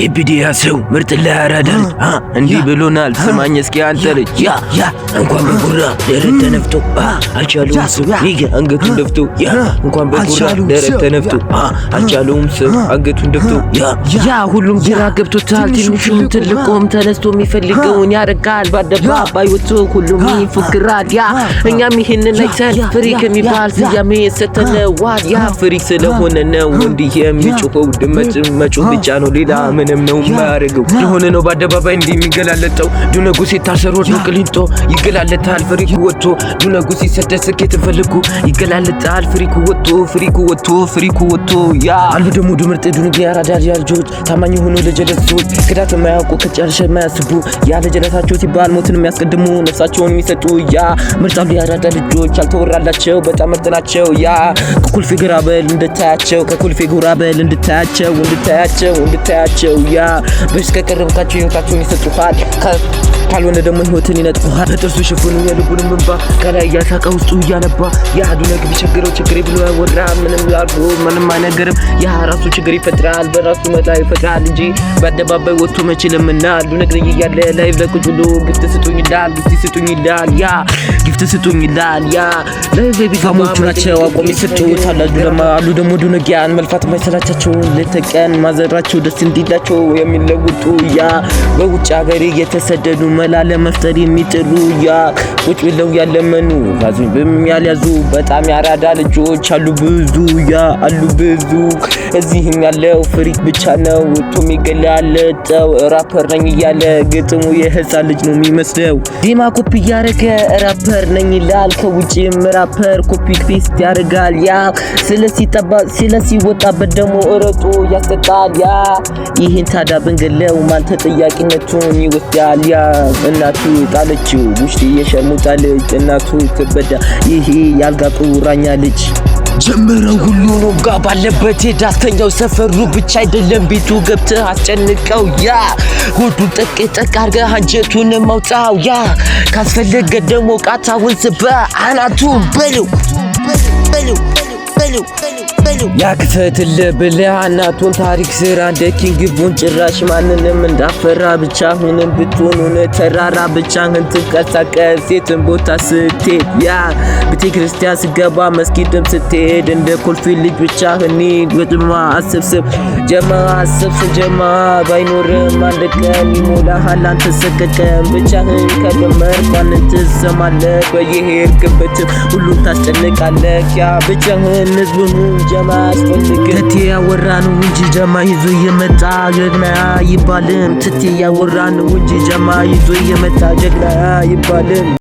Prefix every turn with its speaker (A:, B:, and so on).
A: ኤቢዲያ ሰው ምርጥ ለያራዳል እንዲህ ብሎናል። ስማኝ እስኪ አንተ ልጅ ያ እንኳን በጉራ ደረት ተነፍቶ አልቻለውም ሰው ይገ አንገቱን ደፍቶ እንኳን በጉራ ደረት ተነፍቶ አልቻለውም ሰው አንገቱን ደፍቶ ያ ሁሉም ግራ ገብቶታል። ትንሹም ትልቁም ተነስቶ የሚፈልገውን ያደርጋል። በአደባባይ ወጥቶ ሁሉም ይፎክራል። ያ እኛም ይሄንን አይተን ፍሪክ የሚባል ስያሜ ሰተነዋል። ያ ፍሪክ ስለሆነ ነው እንዲህ የሚጮኸው። ድመት መጮህ ብቻ ነው ሌላ ምንም ነው ማረገው። ለሆነ ነው በአደባባይ እንዲህ የሚገላለጠው። ዱነጉስ የታሰሩ ነው ቅሊንጦ ይገላለጣል። ፍሪኩ ወጥቶ ዱነጉስ ሲሰደስ ስኬት ፈልጉ ይገላለጣል። ፍሪኩ ወጥቶ ያ አሉ ደግሞ ድምርጥ ዱንግ ያራዳ ልጆች ታማኝ ሆኖ ለጀለሶች ክዳት የማያውቁ ከጨርሸ የማያስቡ ያ ለጀለታቸው ሲባል ሞትን የሚያስቀድሙ ነፍሳቸውን የሚሰጡ ያ ምርጣሉ ያራዳ ልጆች አልተወራላቸው በጣም ምርጥ ናቸው። ያ ከኩልፌ ግራበል እንድታያቸው ያ በስ ከቀረብካቸው ህይወታቸውን ይሰጡሃል። ካልሆነ ደግሞ ህይወትን ይነጥፉሃል። በጥርሱ ሽፉን የልቡን እንባ ከላይ እያሳቀ ውስጡ እያነባ ያ ዱነግ ቢቸግረው ችግሬ ብሎ ያወራ ምንም ላርጎ ምንም አይነገርም። ያ ራሱ ችግር ይፈጥራል በራሱ መጣ ይፈጥራል እንጂ በአደባባይ ወጥቶ መቼ ለምናል። ዱነግ ላይ ያለ ላይቭ ለቁጭ ብሎ ግፍት ስጡኝ ይላል ያ ላይቭ ላይ ቢጋሞቹ ናቸው አቆም ይሰጡት አሉ ደግሞ ዱነጊያን መልፋት የማይሰላቻቸው ለተቀን ማዘራቸው ደስ እንዲላቸው የሚለውጡ ያ በውጭ ሀገር የተሰደዱ መላ ለመፍጠር የሚጥሩ ያ ቁጭ ብለው ያለመኑ ላዝም ያልያዙ በጣም ያራዳ ልጆች አሉ ብዙ እዚህም ያለው ፍሪክ ብቻ ነው ወጥቶ የሚገላለጠው። ራፐር ነኝ እያለ ግጥሙ የህፃን ልጅ ነው የሚመስለው። ዲማ ኮፒ ያረገ ራፐር ነኝ ይላል። ከውጭም ራፐር ኮፒ ፔስት ያረጋል። ያ ስለሲወጣበት ደግሞ እረጦ ያስጠጣል። ያ ይህን ታዲያ ብንገለው ማን ተጠያቂነቱን ይወስዳል? ያ እናቱ ጣለችው ውሽጥ የሸርሙጣ ልጅ እናቱ ትበዳ ይሄ ያልጋ ቁራኛ ልጅ ጀምረው ሁሉንም ጋር ባለበት ዳስተኛው ሰፈሩ ብቻ አይደለም ቤቱ ገብተህ አስጨንቀው። ያ ሆዱን ጠቅ አድርገህ አንጀቱን ማውጣው። ያ ካስፈለገ ደግሞ ቃታውን ስበህ አናቱን በለው ያክፈትልህ ብለህ አናቱን ታሪክ ስራ እንደ ኪንግ ቡን ጭራሽ ማንንም እንዳፈራ ብቻ ሁንም ብትሆን ተራራ ብቻህን ትንቀሳቀስ የትን ቦታ ስትሄድ ያ ቤተ ክርስቲያን ስገባ መስጊድም ስትሄድ እንደ ኮልፌ ልጅ ብቻህን ወጥማ አሰብስብ ጀማ ባይኖርም አንድ ቀን ይሞላሃል አንተ ሰቀቀን ብቻህን ከጀመር ማንን ትሰማለህ? በየሄድክበትም ሁሉም ታስጨንቃለህ። ያ ብቻህን ህዝቡን ጀማ አስፈልግ ትቴ ያወራነው እንጂ ጀማ ይዞ የመጣ ጀግና ይባልም። ትቴ ያወራነው እንጂ ጀማ ይዞ የመጣ ጀግና ይባልም።